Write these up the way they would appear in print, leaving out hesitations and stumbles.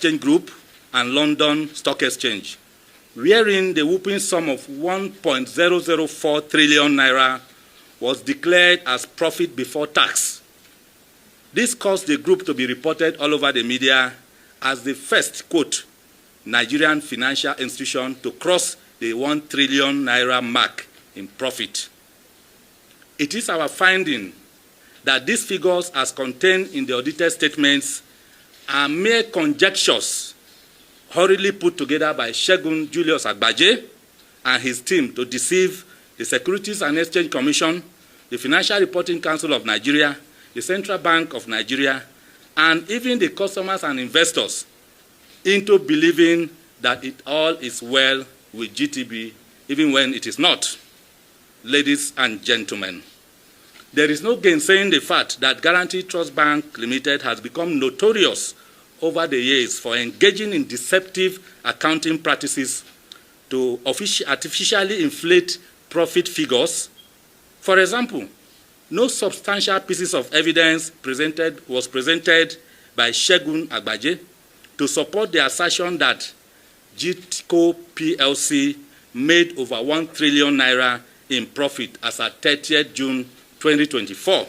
Exchange Group and London Stock Exchange, wherein the whopping sum of 1.004 trillion naira was declared as profit before tax. This caused the group to be reported all over the media as the first, quote, Nigerian financial institution to cross the 1 trillion naira mark in profit. It is our finding that these figures, as contained in the audited statements, are mere conjectures hurriedly put together by Segun Julius Agbaje and his team to deceive the Securities and Exchange Commission, the Financial Reporting Council of Nigeria, the Central Bank of Nigeria, and even the customers and investors into believing that it all is well with GTB, even when it is not. Ladies and gentlemen, there is no gainsaying the fact that Guaranty Trust Bank Limited has become notorious over the years for engaging in deceptive accounting practices to artificially inflate profit figures. For example, no substantial pieces of evidence was presented by Segun Agbaje to support the assertion that GTCO PLC made over 1 trillion naira in profit as at 30th June 2024.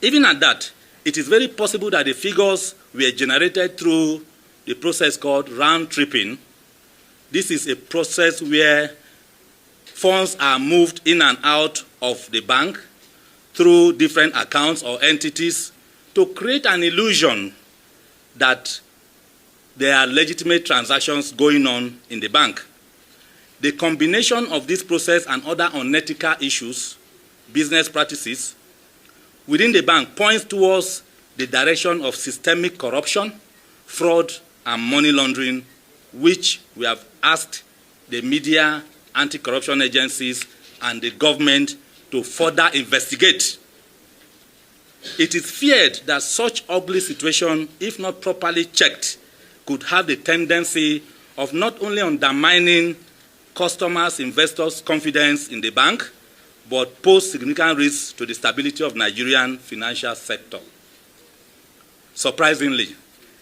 Even at that, it is very possible that the figures were generated through the process called round-tripping. This is a process where funds are moved in and out of the bank through different accounts or entities to create an illusion that there are legitimate transactions going on in the bank. The combination of this process and other unethical issues, business practices, within the bank points towards the direction of systemic corruption, fraud, and money laundering, which we have asked the media, anti-corruption agencies, and the government to further investigate. It is feared that such ugly situation, if not properly checked, could have the tendency of not only undermining customers, investors' confidence in the bank, but pose significant risks to the stability of Nigerian financial sector. Surprisingly,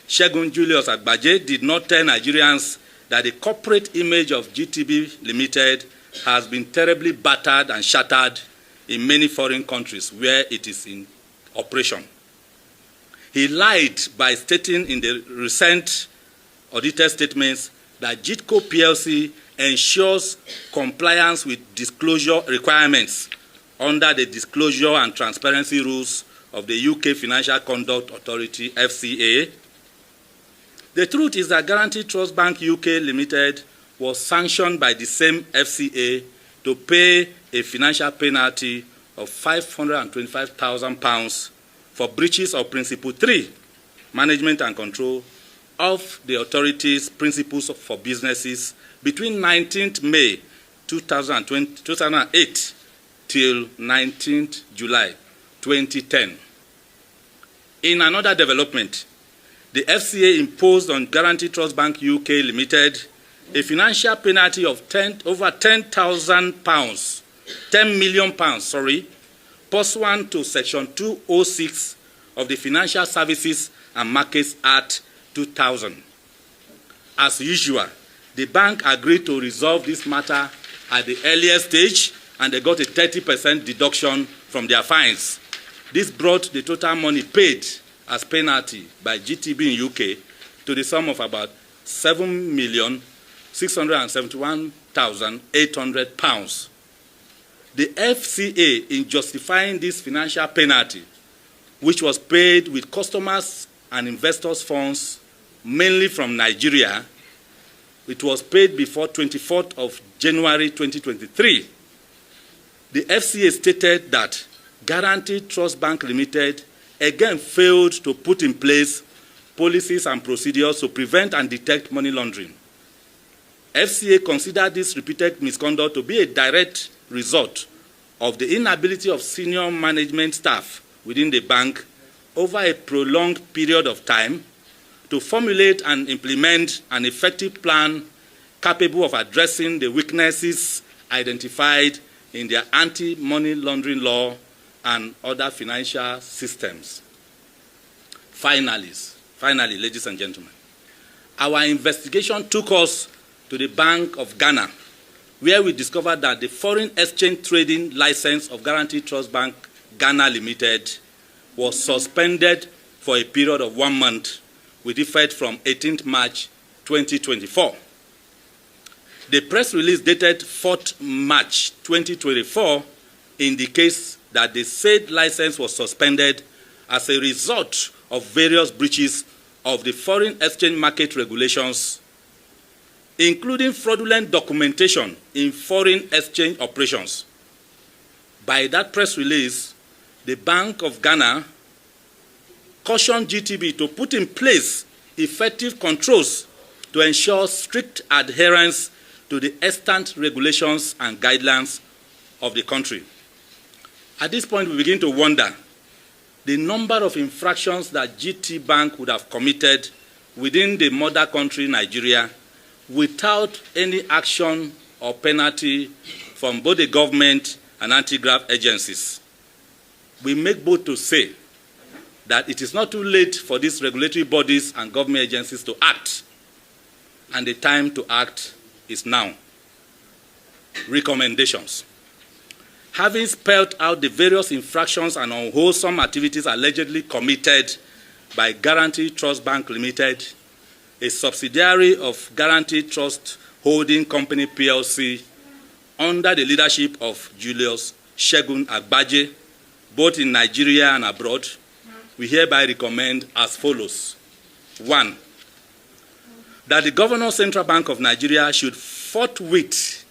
Segun Julius Agbaje did not tell Nigerians that the corporate image of GTB Limited has been terribly battered and shattered in many foreign countries where it is in operation. He lied by stating in the recent audited statements that GTCO PLC ensures compliance with disclosure requirements under the disclosure and transparency rules of the UK Financial Conduct Authority, FCA. The truth is that Guaranty Trust Bank UK Limited was sanctioned by the same FCA to pay a financial penalty of £525,000 for breaches of Principle 3, Management and Control, of the authority's principles for businesses between 19th May 2008 till 19th July 2010. In another development, the FCA imposed on Guaranty Trust Bank UK Limited a financial penalty of over £10 million, pursuant to Section 206 of the Financial Services and Markets Act 2000. As usual, the bank agreed to resolve this matter at the earliest stage, and they got a 30% deduction from their fines. This brought the total money paid as penalty by GTB in UK to the sum of about £7,671,800. The FCA, in justifying this financial penalty, which was paid with customers and investors' funds, mainly from Nigeria, it was paid before 24th of January 2023. The FCA stated that Guaranty Trust Bank Limited again failed to put in place policies and procedures to prevent and detect money laundering. FCA considered this repeated misconduct to be a direct result of the inability of senior management staff within the bank over a prolonged period of time to formulate and implement an effective plan capable of addressing the weaknesses identified in their anti-money laundering law and other financial systems. Finally, ladies and gentlemen, our investigation took us to the Bank of Ghana, where we discovered that the foreign exchange trading license of Guaranty Trust Bank Ghana Limited was suspended for a period of 1 month with effect from 18th March 2024. The press release dated 4th March 2024 indicates that the said license was suspended as a result of various breaches of the foreign exchange market regulations, including fraudulent documentation in foreign exchange operations. By that press release, the Bank of Ghana cautioned GTB to put in place effective controls to ensure strict adherence to the extant regulations and guidelines of the country. At this point, we begin to wonder the number of infractions that GTBank would have committed within the mother country, Nigeria, without any action or penalty from both the government and anti-graft agencies. We make bold to say that it is not too late for these regulatory bodies and government agencies to act, and the time to act is now. Recommendations. Having spelled out the various infractions and unwholesome activities allegedly committed by Guaranty Trust Bank Limited, a subsidiary of Guaranty Trust Holding Company PLC, under the leadership of Julius Segun Agbaje, both in Nigeria and abroad, we hereby recommend as follows. 1. That the Governor Central Bank of Nigeria should forthwith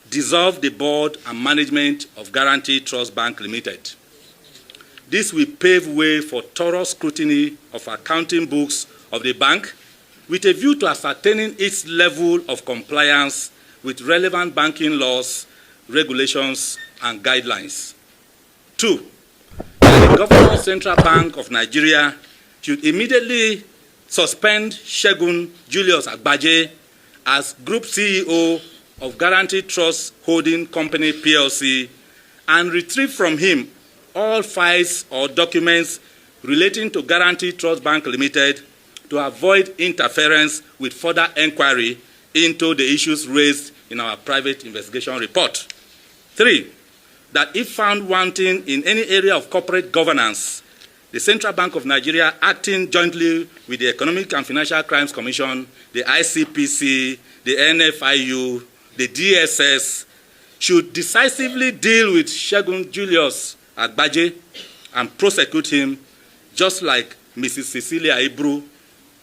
dissolve the board and management of Guaranty Trust Bank Limited. This will pave way for thorough scrutiny of accounting books of the bank with a view to ascertaining its level of compliance with relevant banking laws, regulations, and guidelines. 2. That the Governor Central Bank of Nigeria should immediately suspend Segun Julius Agbaje as Group CEO of Guaranty Trust Holding Company PLC and retrieve from him all files or documents relating to Guaranty Trust Bank Limited to avoid interference with further inquiry into the issues raised in our private investigation report. 3. That if found wanting in any area of corporate governance, the Central Bank of Nigeria, acting jointly with the Economic and Financial Crimes Commission, the ICPC, the NFIU, the DSS, should decisively deal with Segun Julius Agbaje and prosecute him, just like Mrs. Cecilia Ibru,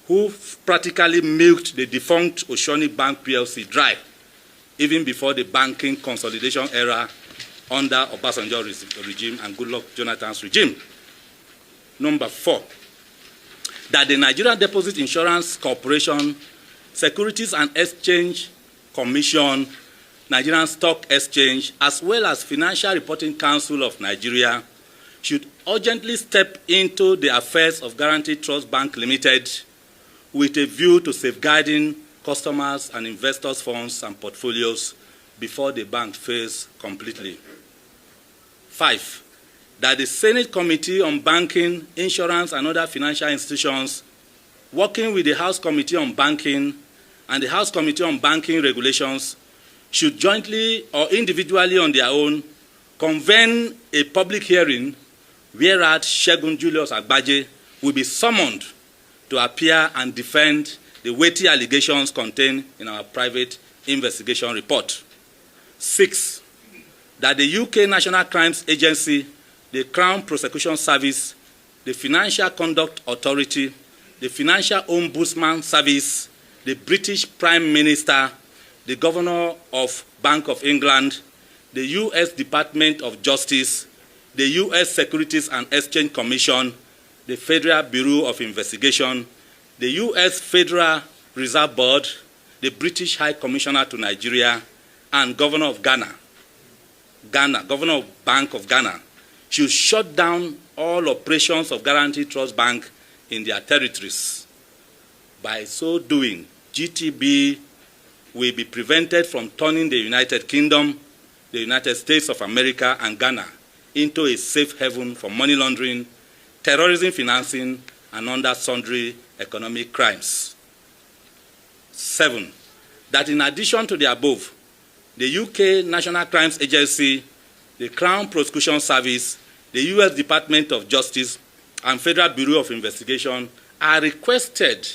who practically milked the defunct Oceanic Bank PLC dry, even before the banking consolidation era under Obasanjo regime and Goodluck Jonathan's regime. Number 4, that the Nigerian Deposit Insurance Corporation, Securities and Exchange Commission, Nigerian Stock Exchange, as well as Financial Reporting Council of Nigeria should urgently step into the affairs of Guaranty Trust Bank Limited with a view to safeguarding customers and investors' funds and portfolios before the bank fails completely. 5, that the Senate Committee on Banking, Insurance, and Other Financial Institutions, working with the House Committee on Banking and the House Committee on Banking Regulations, should jointly or individually on their own convene a public hearing whereat Segun Julius Agbaje will be summoned to appear and defend the weighty allegations contained in our private investigation report. 6, that the UK National Crimes Agency, the Crown Prosecution Service, the Financial Conduct Authority, the Financial Ombudsman Service, the British Prime Minister, the Governor of Bank of England, the US Department of Justice, the US Securities and Exchange Commission, the Federal Bureau of Investigation, the US Federal Reserve Board, the British High Commissioner to Nigeria, and Governor of Governor of Bank of Ghana, should shut down all operations of Guaranty Trust Bank in their territories. By so doing, GTB will be prevented from turning the United Kingdom, the United States of America, and Ghana into a safe haven for money laundering, terrorism financing, and other sundry economic crimes. 7, that in addition to the above, the UK National Crimes Agency, the Crown Prosecution Service, the US Department of Justice, and Federal Bureau of Investigation are requested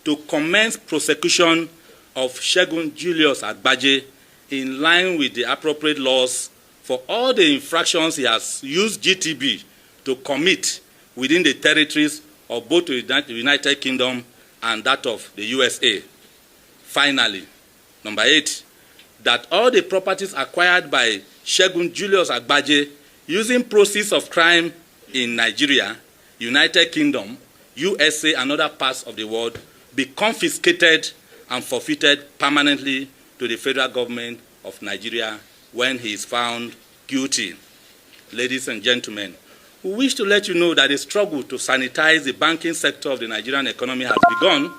to commence prosecution of Segun Julius Agbaje in line with the appropriate laws for all the infractions he has used GTB to commit within the territories of both the United Kingdom and that of the USA. Finally, number 8, that all the properties acquired by Segun Julius Agbaje using proceeds of crime in Nigeria, United Kingdom, USA, and other parts of the world be confiscated and forfeited permanently to the federal government of Nigeria when he is found guilty. Ladies and gentlemen, we wish to let you know that the struggle to sanitize the banking sector of the Nigerian economy has begun,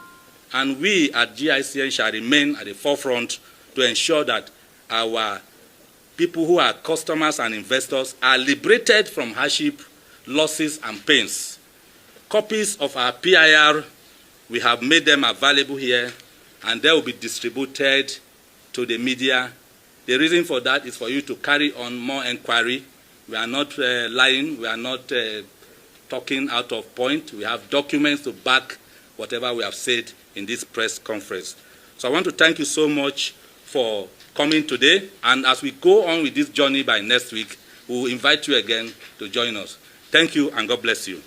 and we at GICN shall remain at the forefront to ensure that our people who are customers and investors are liberated from hardship, losses, and pains. Copies of our PIR, we have made them available here, and they will be distributed to the media. The reason for that is for you to carry on more inquiry. We are not lying. We are not talking out of point. We have documents to back whatever we have said in this press conference. So I want to thank you so much for coming today. And as we go on with this journey by next week, we will invite you again to join us. Thank you, and God bless you.